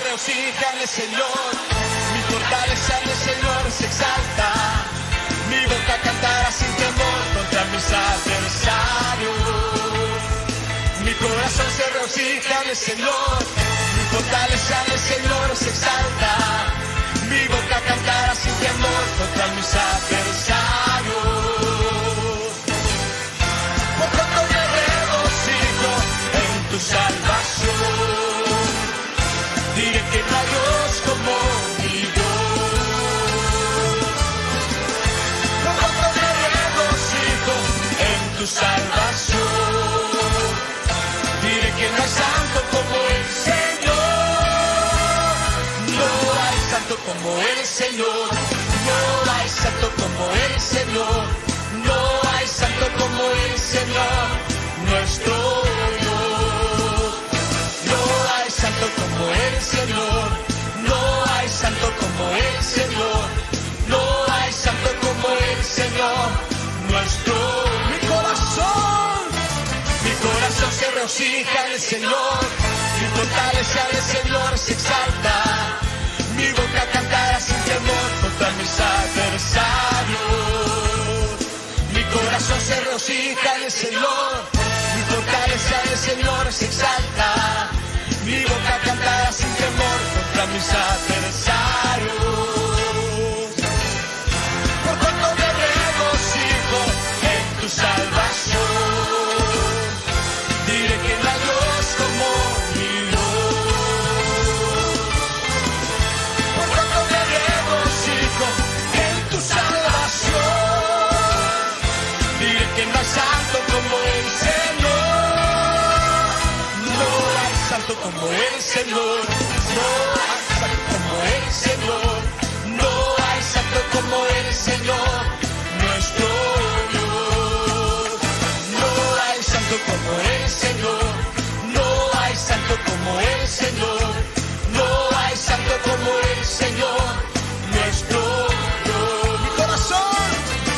regocija en el Señor, mi fortaleza en el Señor se exalta. Mi boca cantará sin temor contra mis adversarios. Mi corazón se regocija en el Señor, mi fortaleza en el Señor se exalta. Mi boca cantará sin temor contra mis adversarios. Por tanto me regocijo en tu salvación. Diré que no hay Dios como mi Dios. Por tanto me regocijo en tu salvación. Diré que no hay santo como el Señor. No hay santo como el Señor. No hay santo como el Señor. No hay santo como el Señor, nuestro Dios. No hay santo como el Señor. No hay santo como el Señor. No hay santo como el Señor, nuestro Mi corazón se regocija en el Señor. Mi fortaleza en el Señor se exalta. Mi boca cantará sin temor contra mis adversarios. Mi corazón se regocija en el Señor. Mi fortaleza en el Señor se exalta. Mi boca cantará sin temor contra mis adversarios. Por cuanto me regocijo en tu salvación. Diré que no hay Dios como mi Dios. Por cuanto me regocijo en tu salvación. Diré que no hay santo como el Señor. No hay santo como el Señor. No hay santo como el Señor. No hay santo como el Señor, nuestro Dios. No hay santo como el Señor. No hay santo como el Señor. No hay santo como el Señor, nuestro Dios.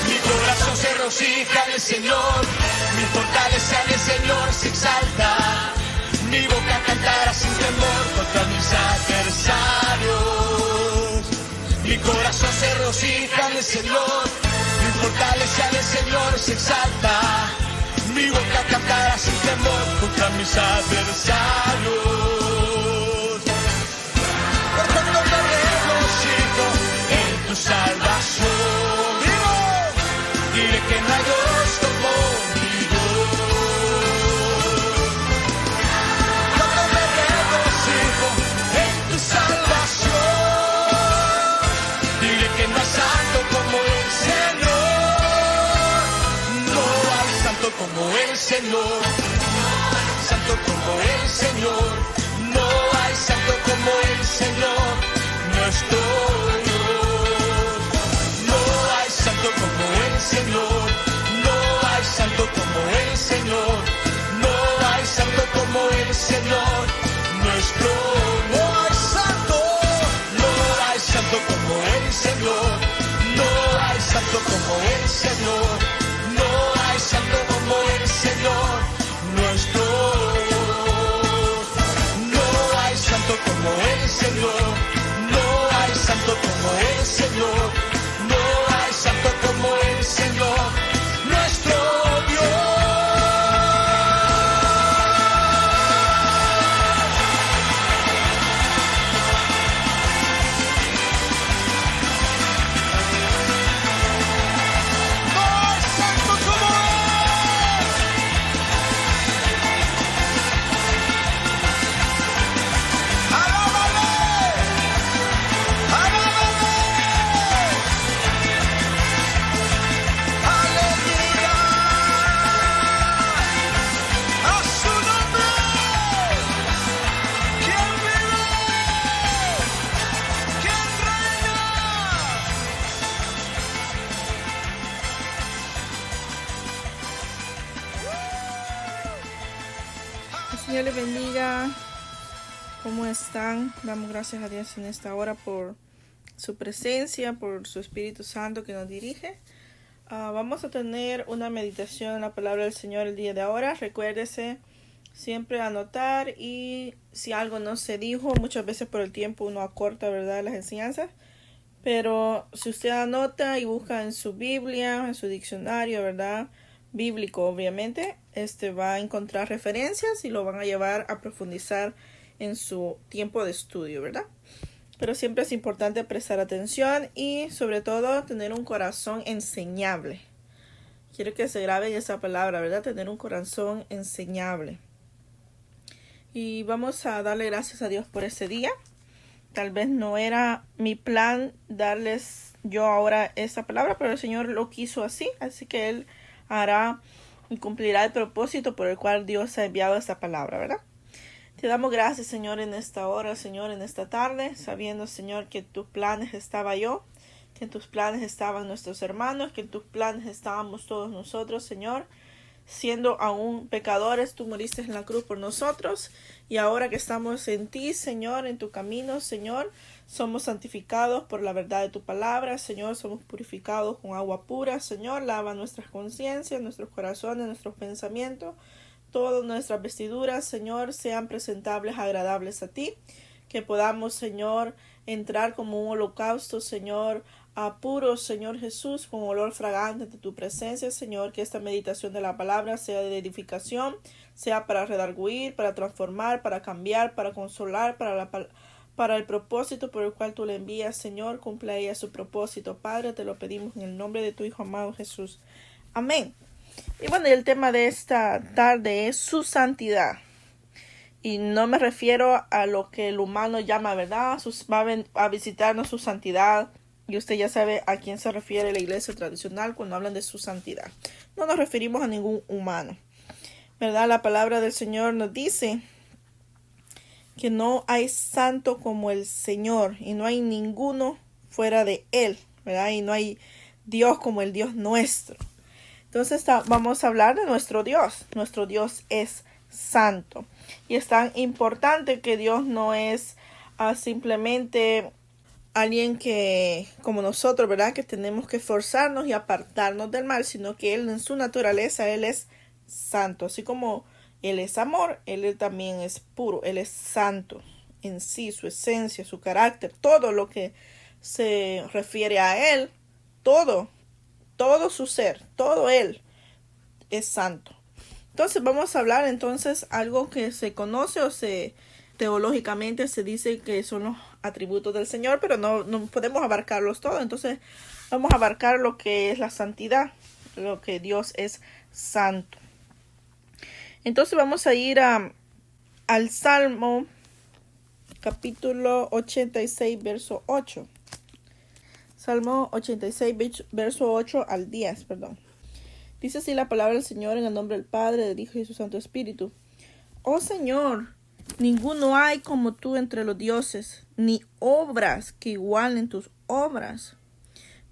Mi corazón se regocija en el Señor. Mi fortaleza en el Señor se exalta. Mi boca cantará sin temor contra mis adversarios. Mi corazón se regocija en el Señor. Mi fortaleza en el Señor se exalta. Mi boca cantará sin temor contra mis adversarios. Por tanto me regocijo en tu salvación. Diré que no hay Dios como mi Dios. Cuando me regocijo en tu salvación. Diré que no hay santo como el Señor. No hay santo como el Señor. Santo como el Señor. No hay santo como el Señor, nuestro Dios. No hay santo como el Señor. No hay santo como el Señor. No hay santo como el Señor, nuestro No hay santo. No hay santo como el Señor. No hay santo como el Señor. No hay santo como el Señor, nuestro Dios. No hay santo como el Señor. No hay santo como el Señor. No hay santo como el Señor, nuestro Dios. No hay santo como Él. Alábale. Alábale. Aleluya. A su nombre. ¿Quién vive? ¿Quién reina? El Señor les bendiga. ¿Cómo están? Damos gracias a Dios en esta hora por su presencia, por su Espíritu Santo que nos dirige. Vamos a tener una meditación en la palabra del Señor el día de ahora. Recuérdese siempre anotar, y si algo no se dijo, muchas veces por el tiempo uno acorta, ¿verdad?, las enseñanzas. Pero si usted anota y busca en su Biblia, en su diccionario, ¿verdad?, bíblico, obviamente, va a encontrar referencias y lo van a llevar a profundizar en su tiempo de estudio, ¿verdad? Pero siempre es importante prestar atención y sobre todo tener un corazón enseñable. Quiero que se grabe esa palabra, ¿verdad? Tener un corazón enseñable. Y vamos a darle gracias a Dios por ese día. Tal vez no era mi plan darles yo ahora esta palabra, pero el Señor lo quiso así. Así que Él hará y cumplirá el propósito por el cual Dios ha enviado esta palabra, ¿verdad? Te damos gracias, Señor, en esta hora, Señor, en esta tarde, sabiendo, Señor, que en tus planes estaba yo, que en tus planes estaban nuestros hermanos, que en tus planes estábamos todos nosotros, Señor. Siendo aún pecadores, tú moriste en la cruz por nosotros, y ahora que estamos en ti, Señor, en tu camino, Señor, somos santificados por la verdad de tu palabra, Señor, somos purificados con agua pura, Señor, lava nuestras conciencias, nuestros corazones, nuestros pensamientos. Todas nuestras vestiduras, Señor, sean presentables, agradables a ti. Que podamos, Señor, entrar como un holocausto, Señor, a puro, Señor Jesús, con olor fragante de tu presencia, Señor. Que esta meditación de la palabra sea de edificación, sea para redarguir, para transformar, para cambiar, para consolar, para el propósito por el cual tú le envías, Señor. Cumpla ella su propósito, Padre. Te lo pedimos en el nombre de tu Hijo amado Jesús. Amén. Y bueno, el tema de esta tarde es su santidad. Y no me refiero a lo que el humano llama, ¿verdad? Va a visitarnos su santidad. Y usted ya sabe a quién se refiere la iglesia tradicional cuando hablan de su santidad. No nos referimos a ningún humano, ¿verdad? La palabra del Señor nos dice que no hay santo como el Señor. Y no hay ninguno fuera de Él, ¿verdad? Y no hay Dios como el Dios nuestro. Entonces vamos a hablar de nuestro Dios. Nuestro Dios es santo. Y es tan importante que Dios no es simplemente alguien que, como nosotros, ¿verdad?, que tenemos que esforzarnos y apartarnos del mal, sino que Él en su naturaleza, Él es santo. Así como Él es amor, Él también es puro. Él es santo en sí, su esencia, su carácter, todo lo que se refiere a Él, todo su ser, todo Él es santo. Entonces vamos a hablar entonces algo que se conoce o teológicamente se dice que son los atributos del Señor, pero no podemos abarcarlos todos. Entonces vamos a abarcar lo que es la santidad, lo que Dios es santo. Entonces vamos a ir al Salmo capítulo 86 verso 8. Salmo 86, verso 8 al 10, perdón. Dice así la palabra del Señor en el nombre del Padre, del Hijo y de su Santo Espíritu. Oh Señor, ninguno hay como tú entre los dioses, ni obras que igualen tus obras.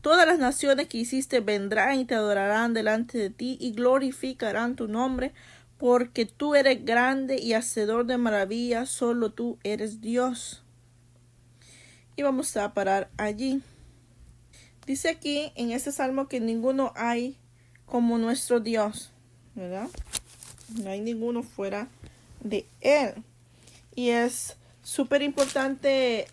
Todas las naciones que hiciste vendrán y te adorarán delante de ti y glorificarán tu nombre, porque tú eres grande y hacedor de maravillas, solo tú eres Dios. Y vamos a parar allí. Dice aquí en este salmo que ninguno hay como nuestro Dios, ¿verdad? No hay ninguno fuera de Él. Y es súper importante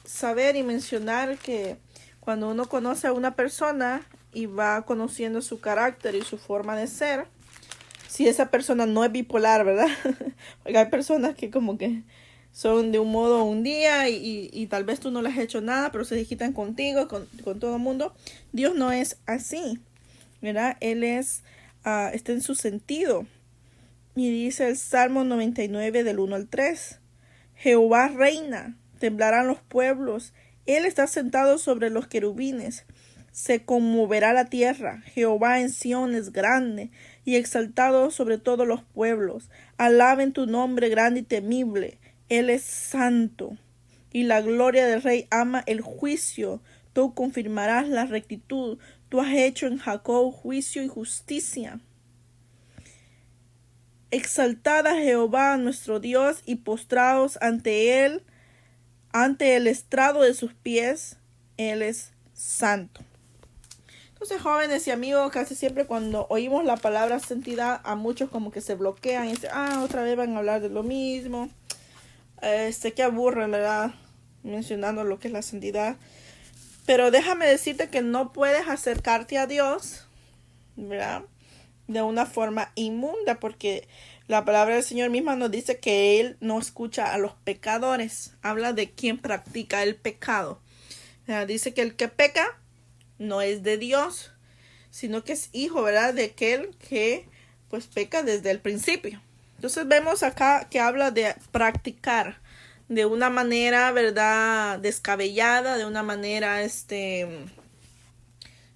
saber y mencionar que cuando uno conoce a una persona y va conociendo su carácter y su forma de ser, si esa persona no es bipolar, ¿verdad? Porque hay personas que como que son de un modo un día y tal vez tú no les has hecho nada, pero se desquitan contigo, con todo el mundo. Dios no es así, ¿verdad? Él está en su sentido. Y dice el Salmo 99 del 1 al 3. Jehová reina, temblarán los pueblos. Él está sentado sobre los querubines. Se conmoverá la tierra. Jehová en Sión es grande y exaltado sobre todos los pueblos. Alaben tu nombre grande y temible. Él es santo, y la gloria del Rey ama el juicio. Tú confirmarás la rectitud. Tú has hecho en Jacob juicio y justicia. Exaltad a Jehová nuestro Dios y postraos ante Él, ante el estrado de sus pies. Él es santo. Entonces, jóvenes y amigos, casi siempre cuando oímos la palabra santidad, a muchos como que se bloquean y dicen, otra vez van a hablar de lo mismo. Que aburre, ¿verdad? Mencionando lo que es la santidad. Pero déjame decirte que no puedes acercarte a Dios, ¿verdad? De una forma inmunda, porque la palabra del Señor misma nos dice que Él no escucha a los pecadores. Habla de quien practica el pecado. Dice que el que peca no es de Dios, sino que es hijo, ¿verdad? De aquel que pues peca desde el principio. Entonces vemos acá que habla de practicar de una manera, ¿verdad? Descabellada, de una manera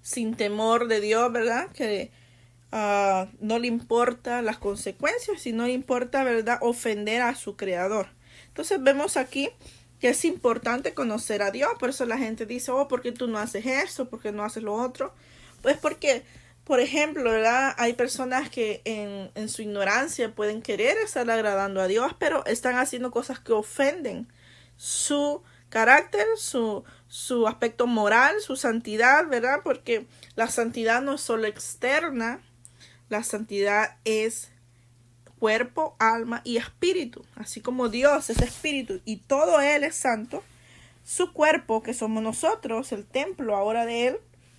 sin temor de Dios, ¿verdad? Que no le importa las consecuencias, sino le importa, ¿verdad? Ofender a su creador. Entonces vemos aquí que es importante conocer a Dios. Por eso la gente dice, ¿por qué tú no haces esto? ¿Por qué no haces lo otro? Pues porque, por ejemplo, ¿verdad? Hay personas que en su ignorancia pueden querer estar agradando a Dios, pero están haciendo cosas que ofenden su carácter, su aspecto moral, su santidad, ¿verdad? Porque la santidad no es solo externa, la santidad es cuerpo, alma y espíritu. Así como Dios es espíritu y todo Él es santo, su cuerpo, que somos nosotros, el templo ahora de Él,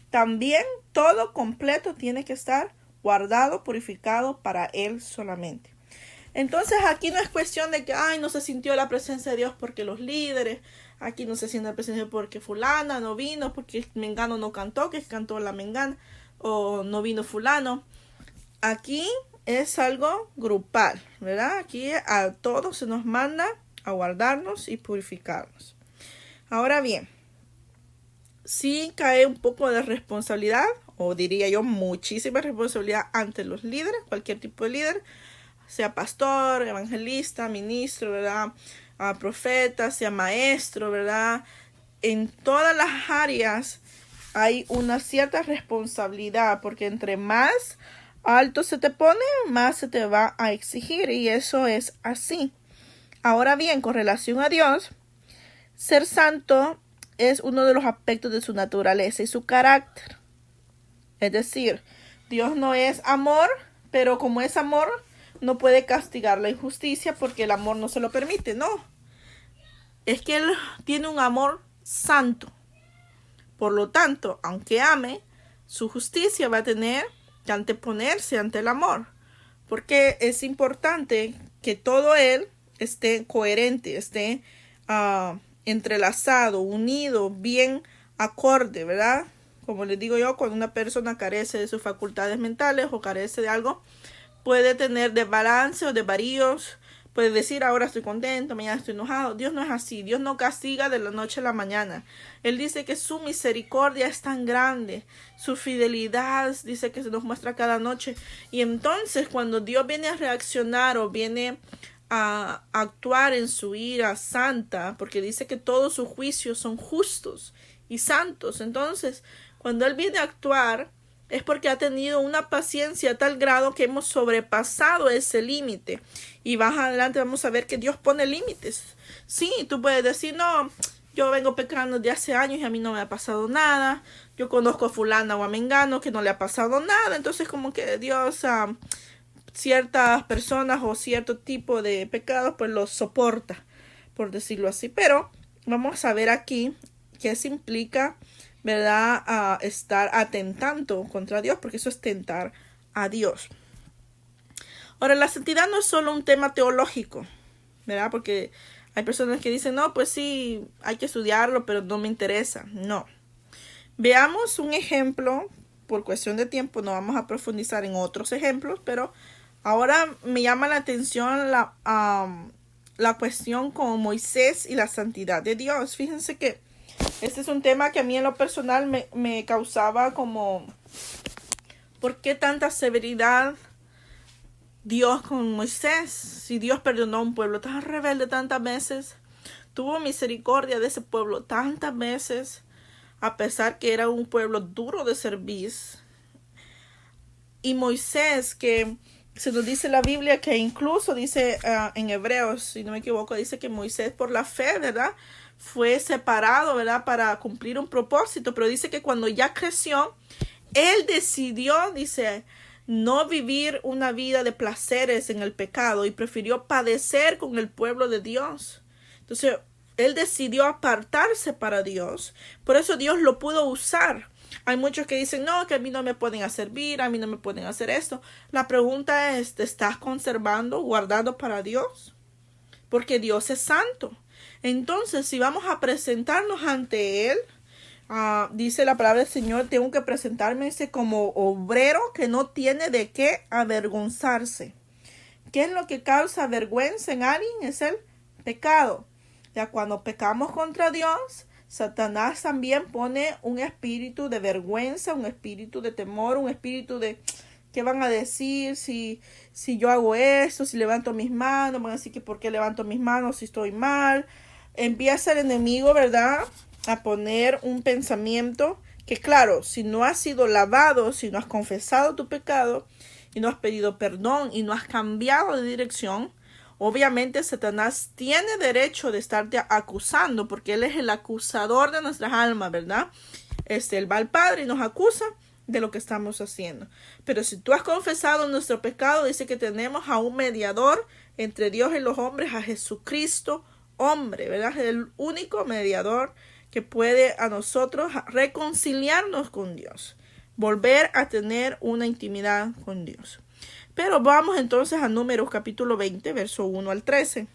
también todo completo tiene que estar guardado, purificado para Él solamente. Entonces aquí no es cuestión de que no se sintió la presencia de Dios porque los líderes, aquí no se siente la presencia porque fulana no vino, porque mengano no cantó, que cantó la mengana, o no vino fulano. Aquí es algo grupal, ¿verdad? Aquí a todos se nos manda a guardarnos y purificarnos. Ahora bien, sí cae un poco de responsabilidad, o diría yo muchísima responsabilidad ante los líderes, cualquier tipo de líder, sea pastor, evangelista, ministro, ¿verdad? Profeta, sea maestro, ¿verdad? En todas las áreas hay una cierta responsabilidad, porque entre más alto se te pone, más se te va a exigir, y eso es así. Ahora bien, con relación a Dios, ser santo es uno de los aspectos de su naturaleza y su carácter. Es decir, Dios no es amor, pero como es amor, no puede castigar la injusticia porque el amor no se lo permite, no. Es que Él tiene un amor santo. Por lo tanto, aunque ame, su justicia va a tener que anteponerse ante el amor, porque es importante que todo Él esté coherente, esté entrelazado, unido, bien acorde, ¿verdad? Como les digo yo, cuando una persona carece de sus facultades mentales o carece de algo, puede tener desbalance o desvaríos, puede decir ahora estoy contento, mañana estoy enojado. Dios no es así, Dios no castiga de la noche a la mañana. Él dice que su misericordia es tan grande, su fidelidad dice que se nos muestra cada noche. Y entonces cuando Dios viene a reaccionar o viene a actuar en su ira santa, porque dice que todos sus juicios son justos y santos, entonces cuando Él viene a actuar es porque ha tenido una paciencia a tal grado que hemos sobrepasado ese límite. Y más adelante vamos a ver que Dios pone límites. Sí, tú puedes decir, no, yo vengo pecando de hace años y a mí no me ha pasado nada. Yo conozco a fulana o a mengano que no le ha pasado nada. Entonces como que Dios a ciertas personas o cierto tipo de pecados pues los soporta, por decirlo así. Pero vamos a ver aquí qué se implica, ¿verdad? A estar atentando contra Dios, porque eso es tentar a Dios. Ahora, la santidad no es solo un tema teológico, ¿verdad? Porque hay personas que dicen, no, pues sí, hay que estudiarlo, pero no me interesa. No. Veamos un ejemplo, por cuestión de tiempo, no vamos a profundizar en otros ejemplos, pero ahora me llama la atención la cuestión con Moisés y la santidad de Dios. Fíjense que este es un tema que a mí en lo personal me causaba como, ¿por qué tanta severidad Dios con Moisés? Si Dios perdonó a un pueblo tan rebelde tantas veces, tuvo misericordia de ese pueblo tantas veces, a pesar que era un pueblo duro de servir. Y Moisés, que se nos dice en la Biblia que incluso dice en Hebreos, si no me equivoco, dice que Moisés por la fe, ¿verdad?, fue separado, ¿verdad?, para cumplir un propósito, pero dice que cuando ya creció, Él decidió, dice, no vivir una vida de placeres en el pecado y prefirió padecer con el pueblo de Dios. Entonces, él decidió apartarse para Dios. Por eso Dios lo pudo usar. Hay muchos que dicen, no, que a mí no me pueden servir, a mí no me pueden hacer esto. La pregunta es, ¿te estás conservando, guardando para Dios? Porque Dios es santo. Entonces, si vamos a presentarnos ante Él, dice la palabra del Señor, tengo que presentarme como obrero que no tiene de qué avergonzarse. ¿Qué es lo que causa vergüenza en alguien? Es el pecado. Ya cuando pecamos contra Dios, Satanás también pone un espíritu de vergüenza, un espíritu de temor, un espíritu de ¿qué van a decir si yo hago esto, si levanto mis manos? Van a decir que ¿por qué levanto mis manos si estoy mal? Empieza el enemigo, ¿verdad?, a poner un pensamiento que, claro, si no has sido lavado, si no has confesado tu pecado y no has pedido perdón y no has cambiado de dirección, obviamente Satanás tiene derecho de estarte acusando, porque él es el acusador de nuestras almas, ¿verdad? Él va al Padre y nos acusa de lo que estamos haciendo. Pero si tú has confesado nuestro pecado, dice que tenemos a un mediador entre Dios y los hombres, a Jesucristo, hombre, ¿verdad? El único mediador que puede a nosotros reconciliarnos con Dios, volver a tener una intimidad con Dios. Pero vamos entonces a Números capítulo 20, verso 1 al 13.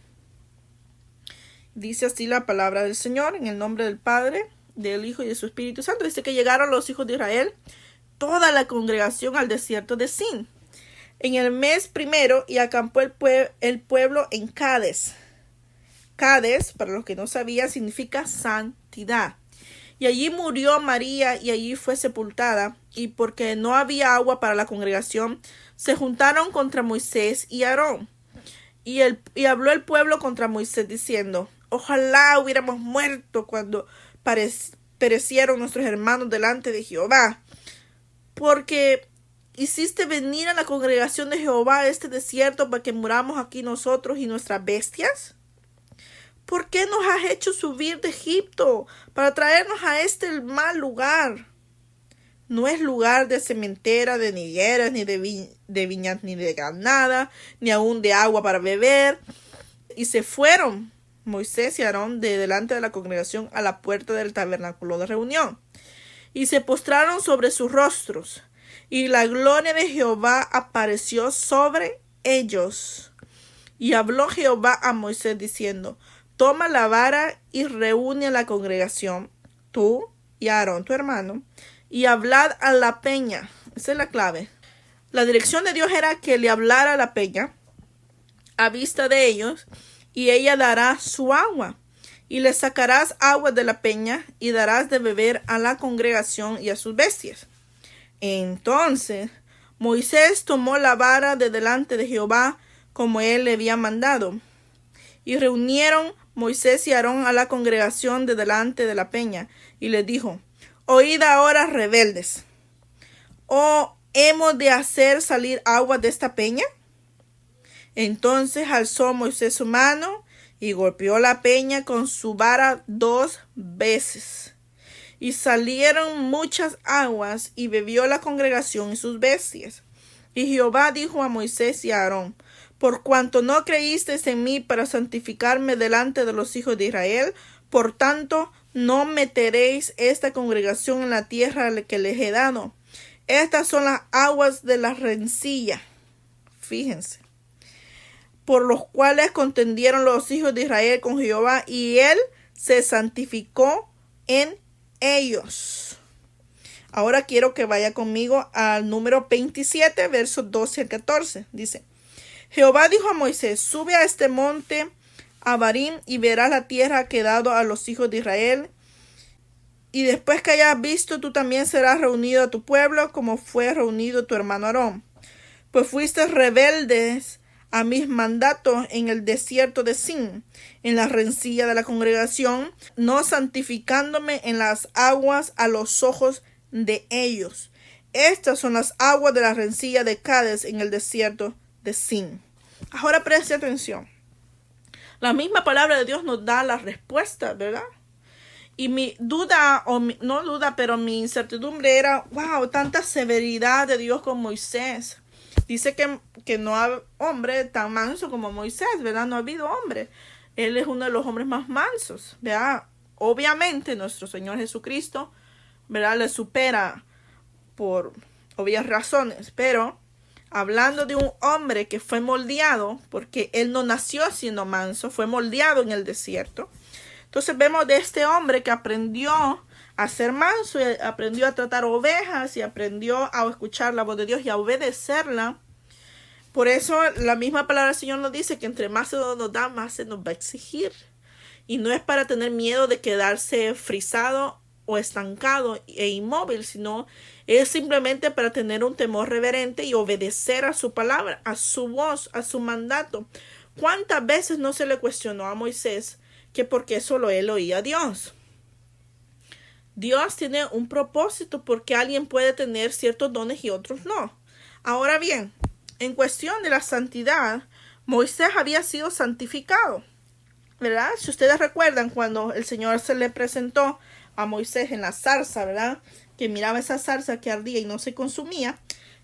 Dice así la palabra del Señor, en el nombre del Padre, del Hijo y de su Espíritu Santo. Dice que llegaron los hijos de Israel, toda la congregación, al desierto de Sin, en el mes primero, y acampó el pueblo en Cades. Cades, para los que no sabían, significa santidad. Y allí murió María y allí fue sepultada. Y porque no había agua para la congregación, se juntaron contra Moisés y Aarón. Y habló el pueblo contra Moisés diciendo, ojalá hubiéramos muerto cuando perecieron nuestros hermanos delante de Jehová. Porque hiciste venir a la congregación de Jehová a este desierto para que muramos aquí nosotros y nuestras bestias. ¿Por qué nos has hecho subir de Egipto para traernos a este mal lugar? No es lugar de sementera, de higueras, ni de viñas, ni de ganada, ni aún de agua para beber. Y se fueron Moisés y Aarón de delante de la congregación a la puerta del tabernáculo de reunión. Y se postraron sobre sus rostros. Y la gloria de Jehová apareció sobre ellos. Y habló Jehová a Moisés diciendo, toma la vara y reúne a la congregación, tú y Aarón tu hermano, y hablad a la peña. Esa es la clave. La dirección de Dios era que le hablara a la peña a vista de ellos, y ella dará su agua. Y le sacarás agua de la peña y darás de beber a la congregación y a sus bestias. Entonces Moisés tomó la vara de delante de Jehová como él le había mandado. Y reunieron Moisés y Aarón a la congregación de delante de la peña, y les dijo, oíd ahora, rebeldes, ¿o hemos de hacer salir agua de esta peña? Entonces alzó Moisés su mano y golpeó la peña con su vara 2 veces. Y salieron muchas aguas, y bebió la congregación y sus bestias. Y Jehová dijo a Moisés y a Aarón, por cuanto no creísteis en mí para santificarme delante de los hijos de Israel, por tanto no meteréis esta congregación en la tierra que les he dado. Estas son las aguas de la rencilla. Fíjense. Por los cuales contendieron los hijos de Israel con Jehová, y él se santificó en ellos. Ahora quiero que vaya conmigo al número 27, versos 12 al 14. Dice, Jehová dijo a Moisés, sube a este monte Abarim y verás la tierra que he dado a los hijos de Israel. Y después que hayas visto, tú también serás reunido a tu pueblo, como fue reunido tu hermano Aarón. Pues fuiste rebeldes a mis mandatos en el desierto de Sin, en la rencilla de la congregación, no santificándome en las aguas a los ojos de ellos. Estas son las aguas de la rencilla de Cades en el desierto de Sin. Ahora preste atención. La misma palabra de Dios nos da la respuesta, ¿verdad? Y mi duda, no duda, pero mi incertidumbre era, wow, tanta severidad de Dios con Moisés. Dice que no hay hombre tan manso como Moisés, ¿verdad? No ha habido hombre. Él es uno de los hombres más mansos, ¿verdad? Obviamente nuestro Señor Jesucristo, ¿verdad? Le supera por obvias razones, pero hablando de un hombre que fue moldeado, porque él no nació siendo manso, fue moldeado en el desierto. Entonces vemos de este hombre que aprendió a ser manso, y aprendió a tratar ovejas y aprendió a escuchar la voz de Dios y a obedecerla. Por eso la misma palabra del Señor nos dice que entre más se nos da, más se nos va a exigir. Y no es para tener miedo de quedarse frisado o estancado e inmóvil, sino es simplemente para tener un temor reverente y obedecer a su palabra, a su voz, a su mandato. ¿Cuántas veces no se le cuestionó a Moisés que por qué solo él oía a Dios? Dios tiene un propósito porque alguien puede tener ciertos dones y otros no. Ahora bien, en cuestión de la santidad, Moisés había sido santificado, ¿verdad? Si ustedes recuerdan cuando el Señor se le presentó a Moisés en la zarza, ¿verdad? Que miraba esa zarza que ardía y no se consumía.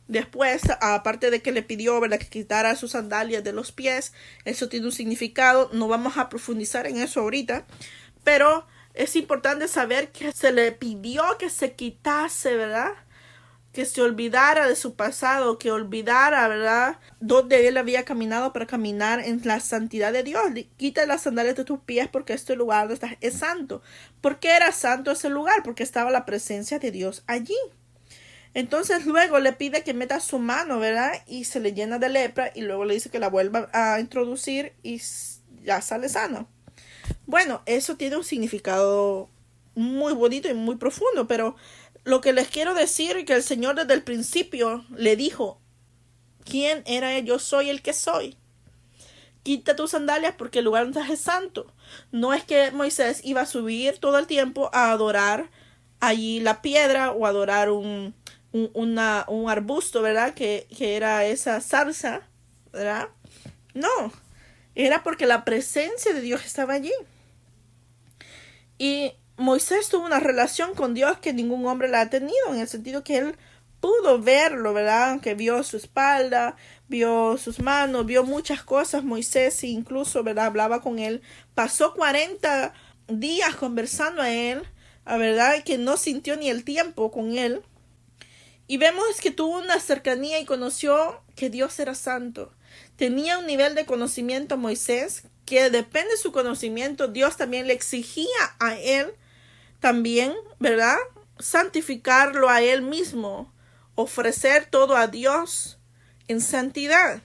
Después, aparte de que le pidió, ¿verdad?, que quitara sus sandalias de los pies, eso tiene un significado. No vamos a profundizar en eso ahorita, pero es importante saber que se le pidió que se quitase, ¿verdad?, que se olvidara de su pasado, que olvidara, ¿verdad?, donde él había caminado para caminar en la santidad de Dios. Quita las sandalias de tus pies porque este lugar donde estás es santo. ¿Por qué era santo ese lugar? Porque estaba la presencia de Dios allí. Entonces luego le pide que meta su mano, ¿verdad?, y se le llena de lepra, y luego le dice que la vuelva a introducir y ya sale sano. Bueno, eso tiene un significado muy bonito y muy profundo, pero lo que les quiero decir es que el Señor desde el principio le dijo quién era él. Yo soy el que soy. Quita tus sandalias porque el lugar donde estás es santo. No es que Moisés iba a subir todo el tiempo a adorar allí la piedra o adorar un arbusto, ¿verdad? Que era esa zarza, ¿verdad? No, era porque la presencia de Dios estaba allí. Y Moisés tuvo una relación con Dios que ningún hombre la ha tenido, en el sentido que él pudo verlo, ¿verdad? Que vio su espalda, vio sus manos, vio muchas cosas. Moisés incluso, ¿verdad?, hablaba con él. Pasó 40 días conversando a él, la verdad que no sintió ni el tiempo con él. Y vemos que tuvo una cercanía y conoció que Dios era santo. Tenía un nivel de conocimiento Moisés que depende de su conocimiento. Dios también le exigía a él también, ¿verdad?, santificarlo a él mismo, ofrecer todo a Dios en santidad.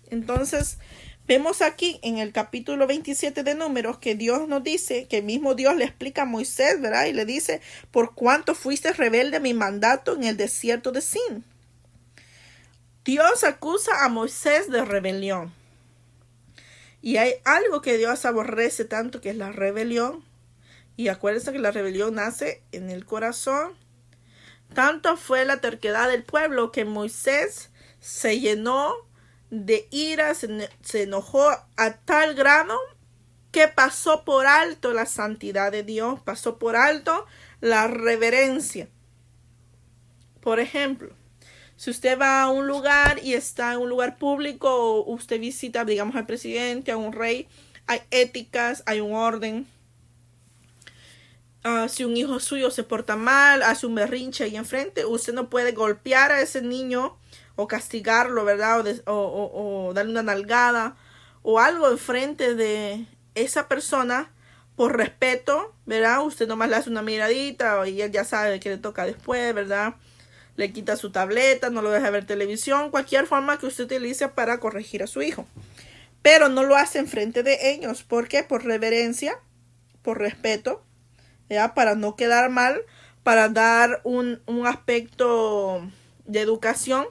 Entonces, vemos aquí en el capítulo 27 de Números que Dios nos dice, que mismo Dios le explica a Moisés, ¿verdad?, y le dice, por cuánto fuiste rebelde a mi mandato en el desierto de Sin. Dios acusa a Moisés de rebelión. Y hay algo que Dios aborrece tanto, que es la rebelión. Y acuérdense que la rebelión nace en el corazón. Tanto fue la terquedad del pueblo que Moisés se llenó de ira, se enojó a tal grado que pasó por alto la santidad de Dios, pasó por alto la reverencia. Por ejemplo, si usted va a un lugar y está en un lugar público, o usted visita, digamos, al presidente, a un rey, hay éticas, hay un orden. Si un hijo suyo se porta mal, hace un berrinche ahí enfrente, usted no puede golpear a ese niño o castigarlo, ¿verdad? O darle una nalgada o algo enfrente de esa persona por respeto, ¿verdad? Usted nomás le hace una miradita y él ya sabe que le toca después, ¿verdad? Le quita su tableta, no lo deja ver televisión, cualquier forma que usted utilice para corregir a su hijo. Pero no lo hace enfrente de ellos. ¿Por qué? Por reverencia, por respeto, ¿ya?, para no quedar mal, para dar un aspecto de educación.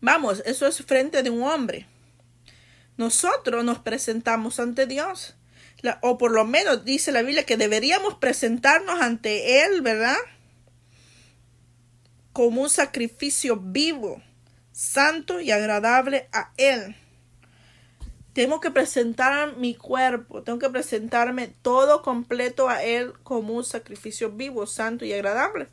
Vamos, eso es frente de un hombre. Nosotros nos presentamos ante Dios, o por lo menos dice la Biblia que deberíamos presentarnos ante Él, ¿verdad?, como un sacrificio vivo, santo y agradable a Él. Tengo que presentar mi cuerpo, tengo que presentarme todo completo a Él como un sacrificio vivo, santo y agradable.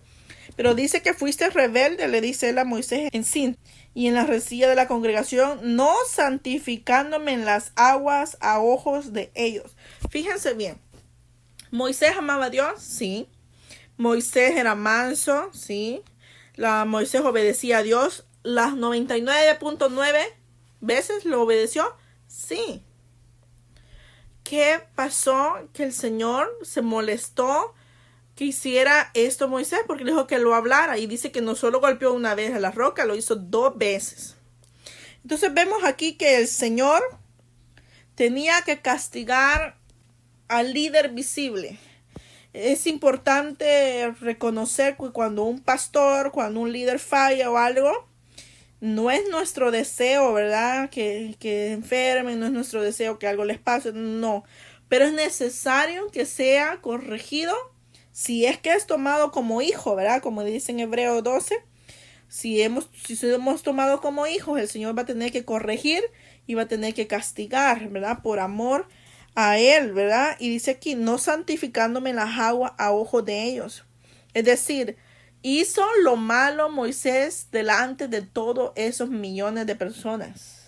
Pero dice que fuiste rebelde, le dice él a Moisés en Sin y en la rencilla de la congregación, no santificándome en las aguas a ojos de ellos. Fíjense bien, Moisés amaba a Dios, sí. Moisés era manso, sí. Moisés obedecía a Dios. Las 99.9 veces lo obedeció, sí. ¿Qué pasó? Que el Señor se molestó que hiciera esto Moisés, porque le dijo que lo hablara, y dice que no solo golpeó una vez a la roca, lo hizo 2 veces. Entonces vemos aquí que el Señor tenía que castigar al líder visible. Es importante reconocer que cuando un pastor, cuando un líder falla o algo, no es nuestro deseo, ¿verdad? Que enfermen, no es nuestro deseo que algo les pase, no. Pero es necesario que sea corregido si es que es tomado como hijo, ¿verdad? Como dice en Hebreo 12, si hemos tomado como hijos, el Señor va a tener que corregir y va a tener que castigar, ¿verdad? Por amor a Él, ¿verdad? Y dice aquí, no santificándome en las aguas a ojos de ellos. Es decir, hizo lo malo Moisés delante de todos esos millones de personas.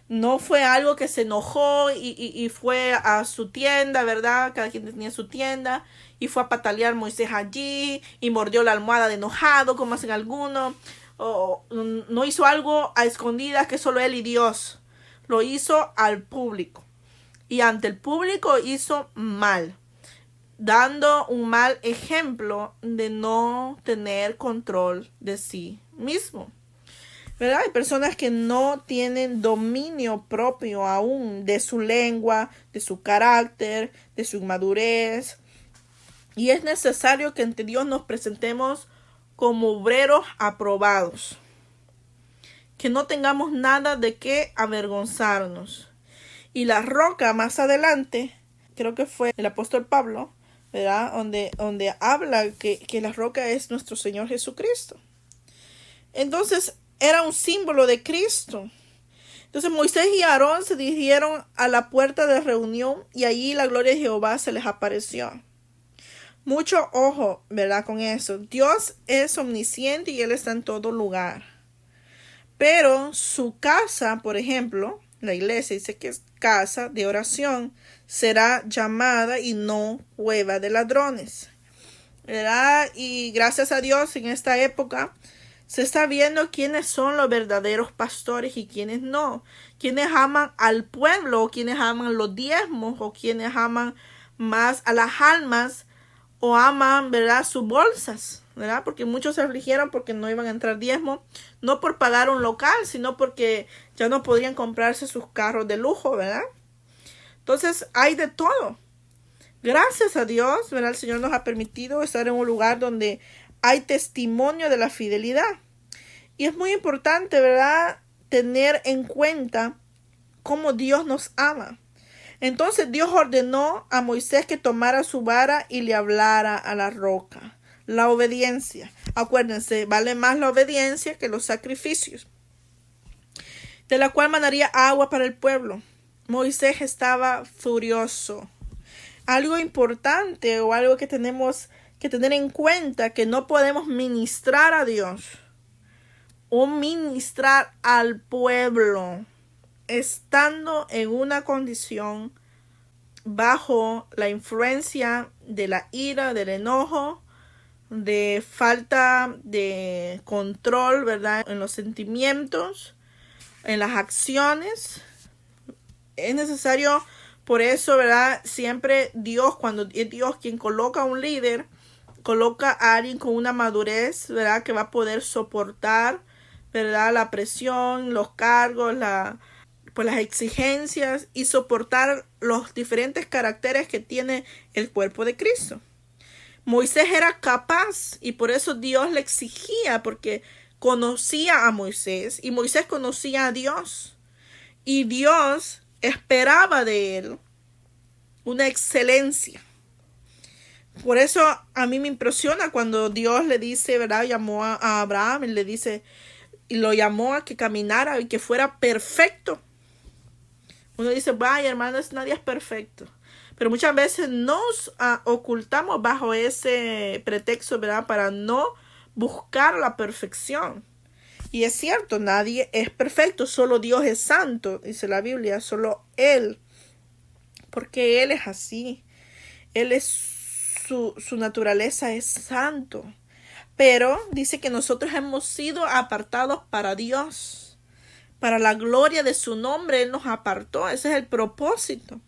No fue algo que se enojó y fue a su tienda, ¿verdad? Cada quien tenía su tienda y fue a patalear Moisés allí y mordió la almohada de enojado, como hacen algunos. No hizo algo a escondidas que solo él y Dios. Lo hizo al público. Y ante el público hizo mal, dando un mal ejemplo de no tener control de sí mismo. ¿Verdad? Hay personas que no tienen dominio propio aún de su lengua, de su carácter, de su madurez. Y es necesario que ante Dios nos presentemos como obreros aprobados. Que no tengamos nada de qué avergonzarnos. Y la roca más adelante, creo que fue el apóstol Pablo, ¿verdad? Donde habla que la roca es nuestro Señor Jesucristo. Entonces, era un símbolo de Cristo. Entonces Moisés y Aarón se dirigieron a la puerta de reunión y allí la gloria de Jehová se les apareció. Mucho ojo, ¿verdad? Con eso. Dios es omnisciente y Él está en todo lugar. Pero su casa, por ejemplo, la iglesia dice que es casa de oración, será llamada y no cueva de ladrones, ¿verdad? Y gracias a Dios en esta época se está viendo quiénes son los verdaderos pastores y quiénes no. Quienes aman al pueblo, o quienes aman los diezmos, o quienes aman más a las almas, o aman, ¿verdad?, sus bolsas, ¿verdad? Porque muchos se afligieron porque no iban a entrar diezmos, no por pagar un local, sino porque ya no podían comprarse sus carros de lujo, ¿verdad? Entonces hay de todo. Gracias a Dios, ¿verdad? El Señor nos ha permitido estar en un lugar donde hay testimonio de la fidelidad. Y es muy importante, ¿verdad?, tener en cuenta cómo Dios nos ama. Entonces Dios ordenó a Moisés que tomara su vara y le hablara a la roca. La obediencia. Acuérdense, vale más la obediencia que los sacrificios. De la cual manaría agua para el pueblo. Moisés estaba furioso. Algo importante o algo que tenemos que tener en cuenta, que no podemos ministrar a Dios o ministrar al pueblo estando en una condición bajo la influencia de la ira, del enojo, de falta de control, ¿verdad?, en los sentimientos, en las acciones. Es necesario, por eso, ¿verdad?, siempre Dios, cuando es Dios quien coloca a un líder, coloca a alguien con una madurez, ¿verdad?, que va a poder soportar, ¿verdad?, la presión, los cargos, las exigencias y soportar los diferentes caracteres que tiene el cuerpo de Cristo. Moisés era capaz y por eso Dios le exigía, porque conocía a Moisés y Moisés conocía a Dios y Dios esperaba de él una excelencia. Por eso a mí me impresiona cuando Dios le dice, ¿verdad?, llamó a Abraham y le dice, y lo llamó a que caminara y que fuera perfecto. Uno dice, vaya hermanos, nadie es perfecto. Pero muchas veces nos ocultamos bajo ese pretexto, ¿verdad? Para no buscar la perfección. Y es cierto, nadie es perfecto, solo Dios es santo, dice la Biblia, solo Él. Porque Él es así. Él es su naturaleza es santo. Pero dice que nosotros hemos sido apartados para Dios. Para la gloria de su nombre, Él nos apartó. Ese es el propósito.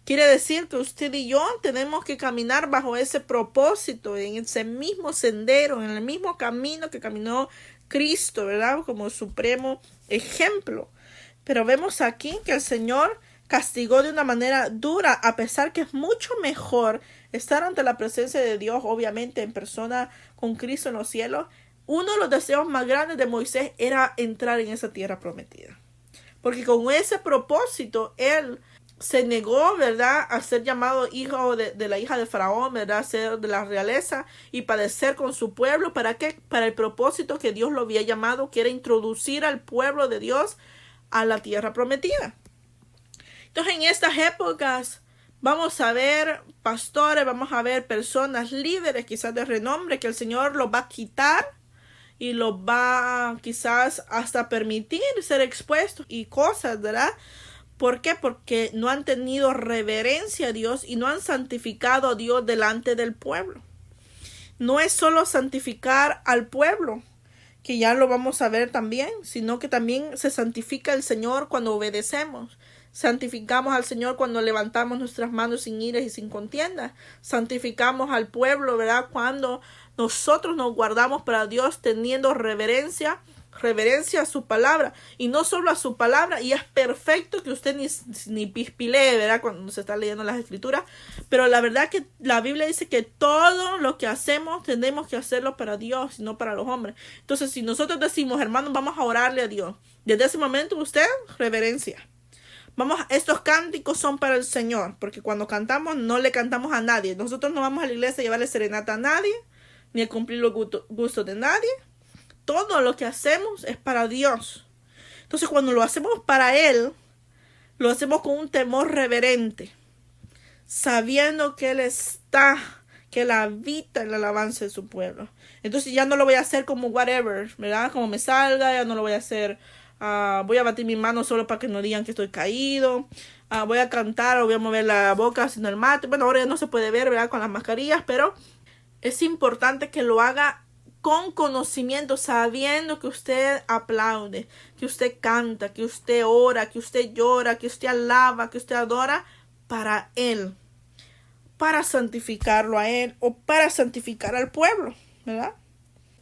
Quiere decir que usted y yo tenemos que caminar bajo ese propósito, en ese mismo sendero, en el mismo camino que caminó Cristo, ¿verdad? Como supremo ejemplo. Pero vemos aquí que el Señor castigó de una manera dura, a pesar que es mucho mejor estar ante la presencia de Dios, obviamente en persona con Cristo en los cielos. Uno de los deseos más grandes de Moisés era entrar en esa tierra prometida, porque con ese propósito él se negó, ¿verdad?, a ser llamado hijo de la hija de Faraón, ¿verdad?, ser de la realeza y padecer con su pueblo. ¿Para qué? Para el propósito que Dios lo había llamado, que era introducir al pueblo de Dios a la tierra prometida. Entonces, en estas épocas vamos a ver pastores, vamos a ver personas líderes, quizás de renombre, que el Señor los va a quitar y los va quizás hasta permitir ser expuestos y cosas, ¿verdad? ¿Por qué? Porque no han tenido reverencia a Dios y no han santificado a Dios delante del pueblo. No es solo santificar al pueblo, que ya lo vamos a ver también, sino que también se santifica el Señor cuando obedecemos. Santificamos al Señor cuando levantamos nuestras manos sin ira y sin contienda. Santificamos al pueblo, ¿verdad?, cuando nosotros nos guardamos para Dios teniendo reverencia a su palabra, y no solo a su palabra. Y es perfecto que usted ni pispilee, ¿verdad?, cuando se está leyendo las escrituras, pero la verdad que la Biblia dice que todo lo que hacemos tenemos que hacerlo para Dios y no para los hombres. Entonces, si nosotros decimos, hermanos, vamos a orarle a Dios, desde ese momento usted, reverencia. Estos cánticos son para el Señor, porque cuando cantamos no le cantamos a nadie. Nosotros no vamos a la iglesia a llevarle serenata a nadie, ni a cumplir los gustos de nadie. Todo lo que hacemos es para Dios. Entonces, cuando lo hacemos para Él, lo hacemos con un temor reverente, sabiendo que Él está, que Él habita en la alabanza de su pueblo. Entonces ya no lo voy a hacer como whatever, ¿verdad? Como me salga, ya no lo voy a hacer. Voy a batir mi mano solo para que no digan que estoy caído. Voy a cantar o voy a mover la boca haciendo el mate. Bueno, ahora ya no se puede ver, ¿verdad?, con las mascarillas, pero es importante que lo haga con conocimiento, sabiendo que usted aplaude, que usted canta, que usted ora, que usted llora, que usted alaba, que usted adora para Él, para santificarlo a Él o para santificar al pueblo, ¿verdad?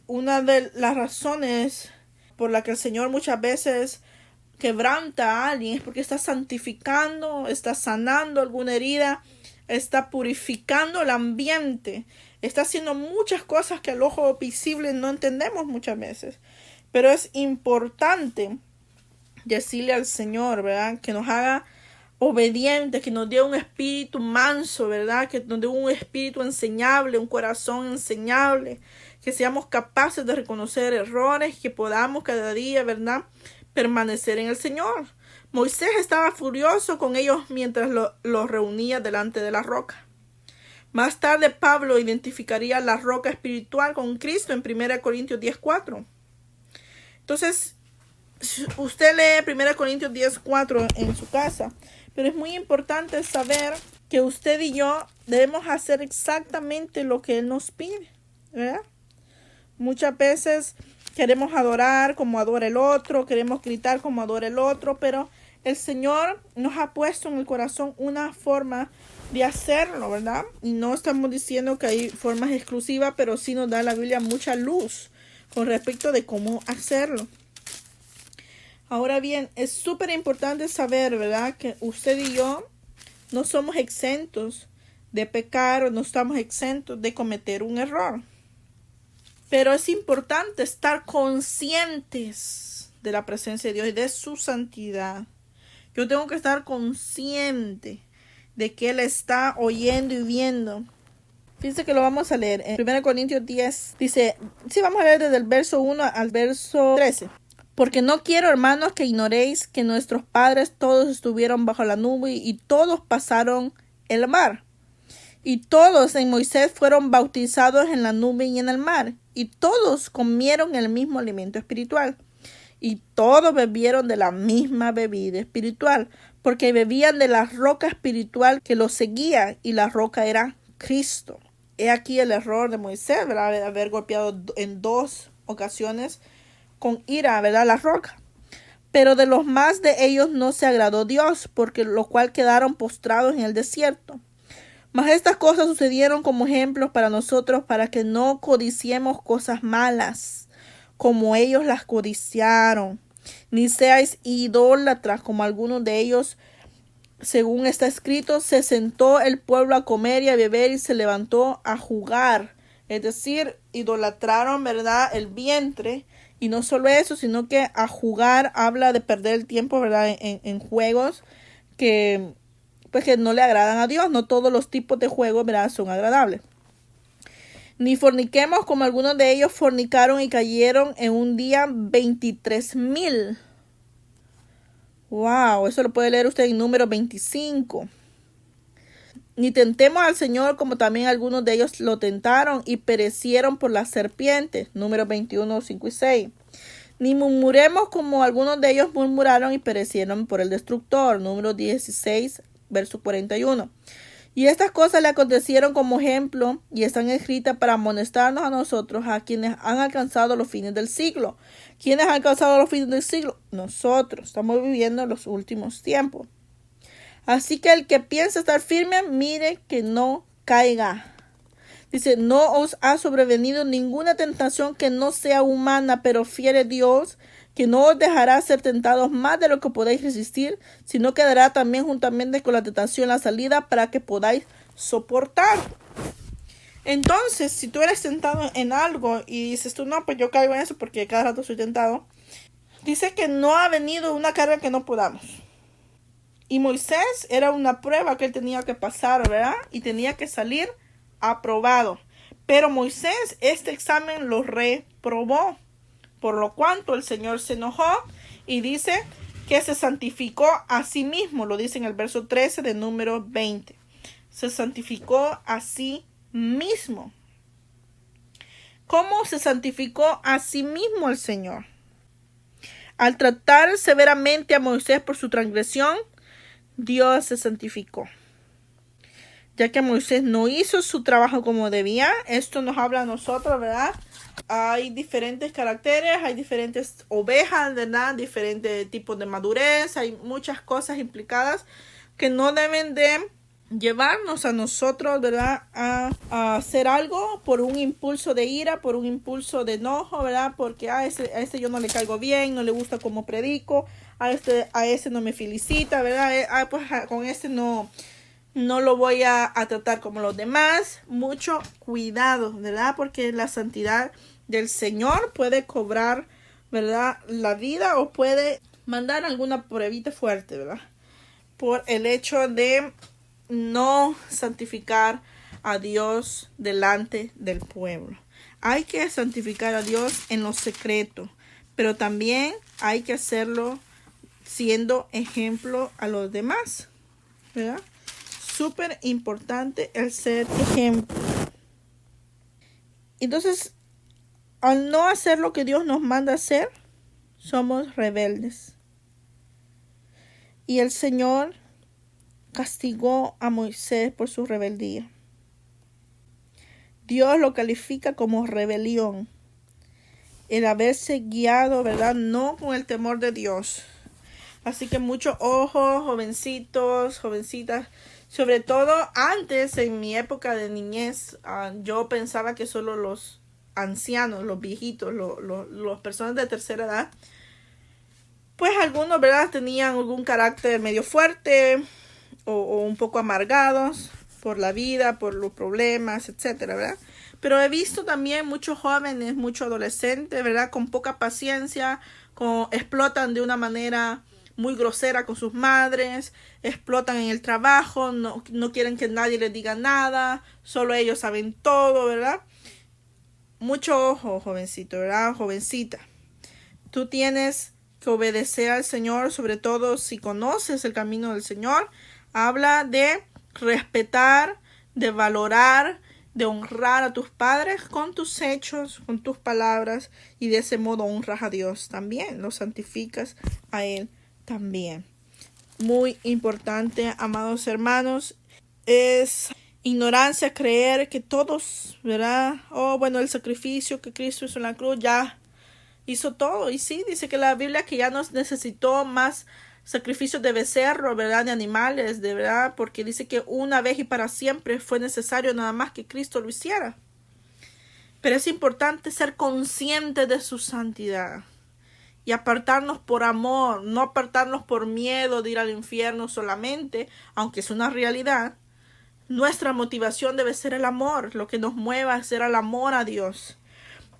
Una de las razones por la que el Señor muchas veces quebranta a alguien es porque está santificando, está sanando alguna herida, está purificando el ambiente, está haciendo muchas cosas que al ojo visible no entendemos muchas veces. Pero es importante decirle al Señor, ¿verdad?, que nos haga obedientes, que nos dé un espíritu manso, ¿verdad?, que nos dé un espíritu enseñable, un corazón enseñable, que seamos capaces de reconocer errores, que podamos cada día, ¿verdad?, permanecer en el Señor. Moisés estaba furioso con ellos mientras los reunía delante de la roca. Más tarde Pablo identificaría la roca espiritual con Cristo en 1 Corintios 10:4. Entonces, usted lee 1 Corintios 10:4 en su casa, pero es muy importante saber que usted y yo debemos hacer exactamente lo que Él nos pide, ¿verdad? Muchas veces queremos adorar como adora el otro, queremos gritar como adora el otro, pero el Señor nos ha puesto en el corazón una forma de hacerlo, ¿verdad? Y no estamos diciendo que hay formas exclusivas, pero sí nos da la Biblia mucha luz con respecto de cómo hacerlo. Ahora bien, es súper importante saber, ¿verdad?, que usted y yo no somos exentos de pecar o no estamos exentos de cometer un error. Pero es importante estar conscientes de la presencia de Dios y de su santidad. Yo tengo que estar consciente de que Él está oyendo y viendo. Fíjense que lo vamos a leer en 1 Corintios 10. Dice, sí, vamos a leer desde el verso 1 al verso 13. Porque no quiero, hermanos, que ignoréis que nuestros padres todos estuvieron bajo la nube y todos pasaron el mar. Y todos en Moisés fueron bautizados en la nube y en el mar. Y todos comieron el mismo alimento espiritual. Y todos bebieron de la misma bebida espiritual, porque bebían de la roca espiritual que los seguía, y la roca era Cristo. He aquí el error de Moisés, ¿verdad? De haber golpeado en 2 ocasiones con ira, ¿verdad? La roca. Pero de los más de ellos no se agradó Dios, porque lo cual quedaron postrados en el desierto. Mas estas cosas sucedieron como ejemplos para nosotros, para que no codiciemos cosas malas, como ellos las codiciaron, ni seáis idólatras, como algunos de ellos. Según está escrito, se sentó el pueblo a comer y a beber y se levantó a jugar. Es decir, idolatraron, ¿verdad?, el vientre. Y no solo eso, sino que a jugar habla de perder el tiempo, ¿verdad?, en juegos que, pues, que no le agradan a Dios. No todos los tipos de juegos, ¿verdad?, son agradables. Ni forniquemos como algunos de ellos fornicaron y cayeron en un día 23,000. Wow, eso lo puede leer usted en Números 25. Ni tentemos al Señor como también algunos de ellos lo tentaron y perecieron por las serpientes. Números 21, 5 y 6. Ni murmuremos como algunos de ellos murmuraron y perecieron por el destructor. Números 16, verso 41. Y estas cosas le acontecieron como ejemplo y están escritas para amonestarnos a nosotros, a quienes han alcanzado los fines del siglo. ¿Quiénes han alcanzado los fines del siglo? Nosotros. Estamos viviendo los últimos tiempos. Así que el que piensa estar firme, mire que no caiga. Dice, no os ha sobrevenido ninguna tentación que no sea humana, pero fiel Dios, que no os dejará ser tentados más de lo que podéis resistir, sino que dará también juntamente con la tentación la salida para que podáis soportar. Entonces, si tú eres tentado en algo y dices tú, no, pues yo caigo en eso porque cada rato soy tentado, dice que no ha venido una carga que no podamos. Y Moisés era una prueba que él tenía que pasar, ¿verdad? Y tenía que salir aprobado. Pero Moisés este examen lo reprobó, por lo cuanto el Señor se enojó y dice que se santificó a sí mismo. Lo dice en el verso 13 de Número 20. Se santificó a sí mismo. ¿Cómo se santificó a sí mismo el Señor? Al tratar severamente a Moisés por su transgresión, Dios se santificó. Ya que Moisés no hizo su trabajo como debía, esto nos habla a nosotros, ¿verdad? Hay diferentes caracteres, hay diferentes ovejas, ¿verdad? Diferentes tipos de madurez, hay muchas cosas implicadas que no deben de llevarnos a nosotros, ¿verdad? A hacer algo por un impulso de ira, por un impulso de enojo, ¿verdad? Porque a ese yo no le caigo bien, no le gusta cómo predico, a ese no me felicita, ¿verdad? Pues con ese no lo voy a tratar como los demás. Mucho cuidado, ¿verdad? Porque la santidad del Señor puede cobrar, ¿verdad?, la vida o puede mandar alguna pruebita fuerte, ¿verdad? Por el hecho de no santificar a Dios delante del pueblo. Hay que santificar a Dios en lo secreto, pero también hay que hacerlo siendo ejemplo a los demás, ¿verdad? Súper importante el ser ejemplo. Entonces, al no hacer lo que Dios nos manda hacer, somos rebeldes. Y el Señor castigó a Moisés por su rebeldía. Dios lo califica como rebelión. El haberse guiado, ¿verdad?, no con el temor de Dios. Así que mucho ojo, jovencitos, jovencitas. Sobre todo antes, en mi época de niñez, yo pensaba que solo los ancianos, los viejitos, las personas de tercera edad, pues algunos, ¿verdad?, tenían algún carácter medio fuerte o un poco amargados por la vida, por los problemas, etcétera, ¿verdad? Pero he visto también muchos jóvenes, muchos adolescentes, ¿verdad?, con poca paciencia, explotan de una manera muy grosera con sus madres, explotan en el trabajo, no quieren que nadie les diga nada, solo ellos saben todo, ¿verdad? Mucho ojo, jovencito, ¿verdad? Jovencita. Tú tienes que obedecer al Señor, sobre todo si conoces el camino del Señor. Habla de respetar, de valorar, de honrar a tus padres con tus hechos, con tus palabras, y de ese modo honras a Dios también, lo santificas a Él también. Muy importante, amados hermanos, es ignorancia creer que todos, ¿verdad? El sacrificio que Cristo hizo en la cruz ya hizo todo. Y sí, dice que la Biblia que ya no necesitó más sacrificios de becerro, ¿verdad? De animales, de verdad, porque dice que una vez y para siempre fue necesario nada más que Cristo lo hiciera. Pero es importante ser consciente de su santidad y apartarnos por amor, no apartarnos por miedo de ir al infierno solamente, aunque es una realidad. Nuestra motivación debe ser el amor, lo que nos mueva a hacer el amor a Dios.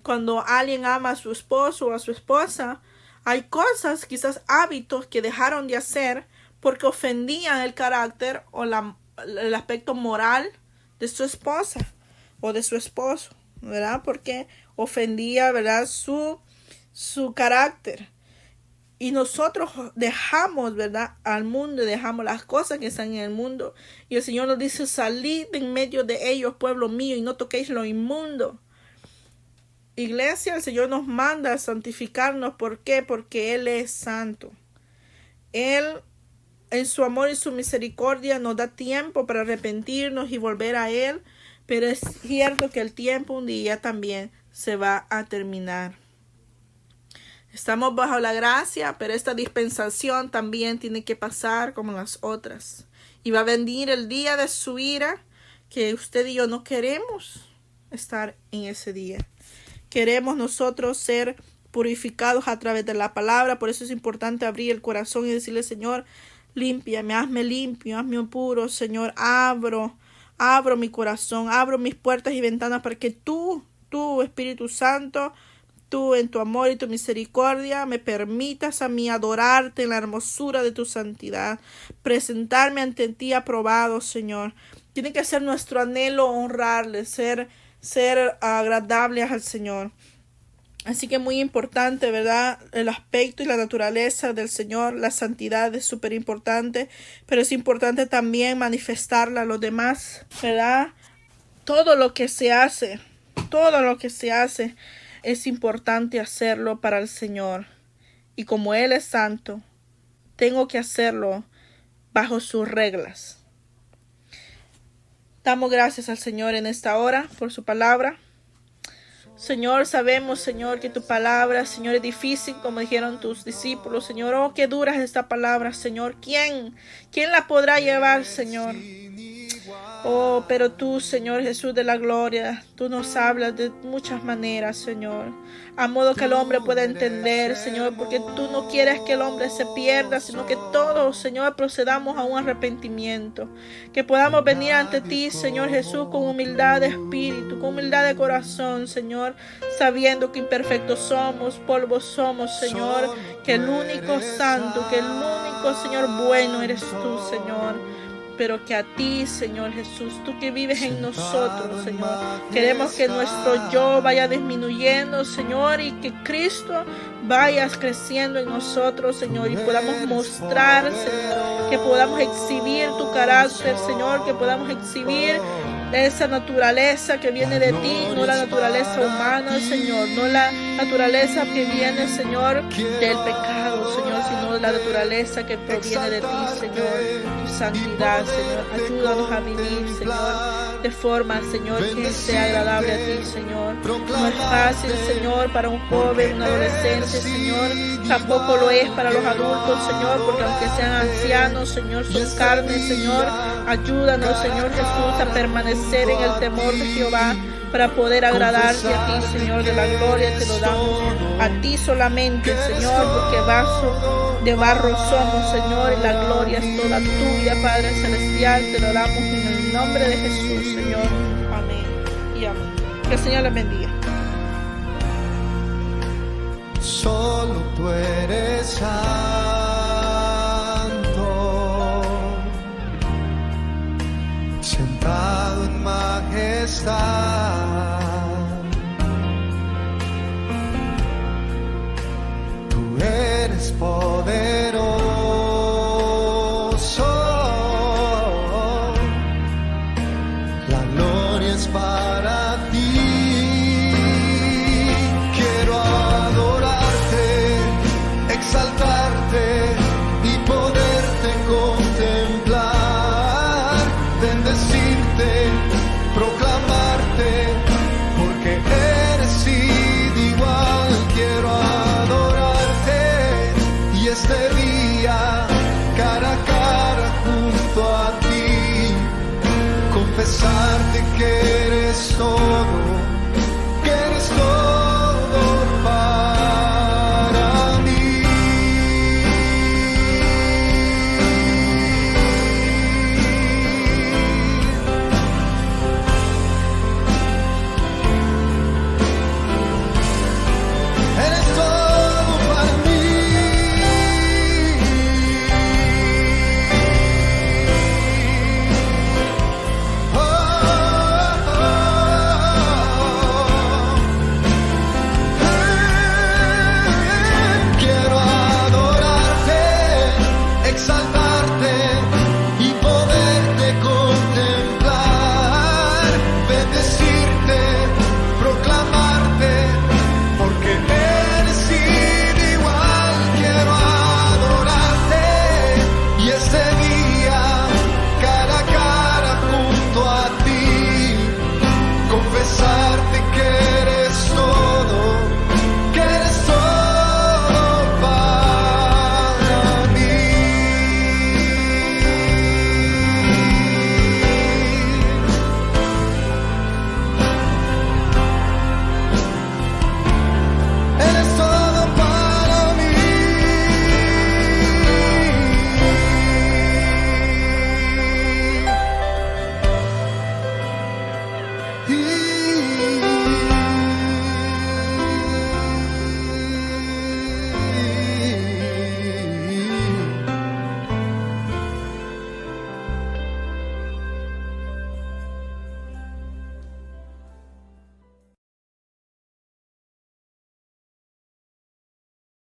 Cuando alguien ama a su esposo o a su esposa, hay cosas, quizás hábitos que dejaron de hacer porque ofendían el carácter o el aspecto moral de su esposa o de su esposo, ¿verdad? Porque ofendía, ¿verdad? Su carácter. Y nosotros dejamos, ¿verdad? Al mundo, dejamos las cosas que están en el mundo. Y el Señor nos dice, salid en medio de ellos, pueblo mío, y no toquéis lo inmundo. Iglesia, el Señor nos manda a santificarnos. ¿Por qué? Porque Él es santo. Él, en su amor y su misericordia, nos da tiempo para arrepentirnos y volver a Él. Pero es cierto que el tiempo un día también se va a terminar. Estamos bajo la gracia, pero esta dispensación también tiene que pasar como las otras. Y va a venir el día de su ira, que usted y yo no queremos estar en ese día. Queremos nosotros ser purificados a través de la palabra. Por eso es importante abrir el corazón y decirle, Señor, límpiame, hazme limpio, hazme puro. Señor, abro mi corazón, abro mis puertas y ventanas para que tú, Espíritu Santo, tú en tu amor y tu misericordia me permitas a mí adorarte en la hermosura de tu santidad, presentarme ante ti aprobado, Señor. Tiene que ser nuestro anhelo honrarle, ser agradables al Señor. Así que muy importante, ¿verdad? El aspecto y la naturaleza del Señor, la santidad es súper importante, pero es importante también manifestarla a los demás, ¿verdad? Todo lo que se hace es importante hacerlo para el Señor. Y como Él es santo, tengo que hacerlo bajo sus reglas. Damos gracias al Señor en esta hora por su palabra. Señor, sabemos, Señor, que tu palabra, Señor, es difícil, como dijeron tus discípulos, Señor. Oh, qué dura es esta palabra, Señor. ¿Quién la podrá llevar, Señor? Oh, pero tú, Señor Jesús de la gloria, tú nos hablas de muchas maneras, Señor, a modo que el hombre pueda entender, Señor, porque tú no quieres que el hombre se pierda, sino que todos, Señor, procedamos a un arrepentimiento, que podamos venir ante ti, Señor Jesús, con humildad de espíritu, con humildad de corazón, Señor, sabiendo que imperfectos somos, polvo somos, Señor, que el único santo, que el único, Señor, bueno eres tú, Señor. Pero que a ti, Señor Jesús, tú que vives en nosotros, Señor, queremos que nuestro yo vaya disminuyendo, Señor, y que Cristo vaya creciendo en nosotros, Señor, y podamos mostrar, Señor, que podamos exhibir tu carácter, Señor, que podamos exhibir esa naturaleza que viene de ti, no la naturaleza humana, Señor, no la naturaleza que viene, Señor, del pecado, Señor, sino la naturaleza que proviene de ti, Señor, tu santidad, Señor. Ayúdanos a vivir, Señor, de forma, Señor, que sea agradable a ti, Señor. No es fácil, Señor, para un joven, un adolescente, Señor, tampoco lo es para los adultos, Señor, porque aunque sean ancianos, Señor, son carne, Señor. Ayúdanos, Señor Jesús, a permanecer en el temor de Jehová para poder agradarte a ti, Señor, de la gloria te lo damos a ti solamente, Señor, porque vaso de barro somos, Señor, y la gloria es toda tuya, Padre Celestial, te lo damos en el nombre de Jesús, Señor. Amén y amén. Que el Señor les bendiga. Solo tú eres santo, sentado en majestad. tienes poder.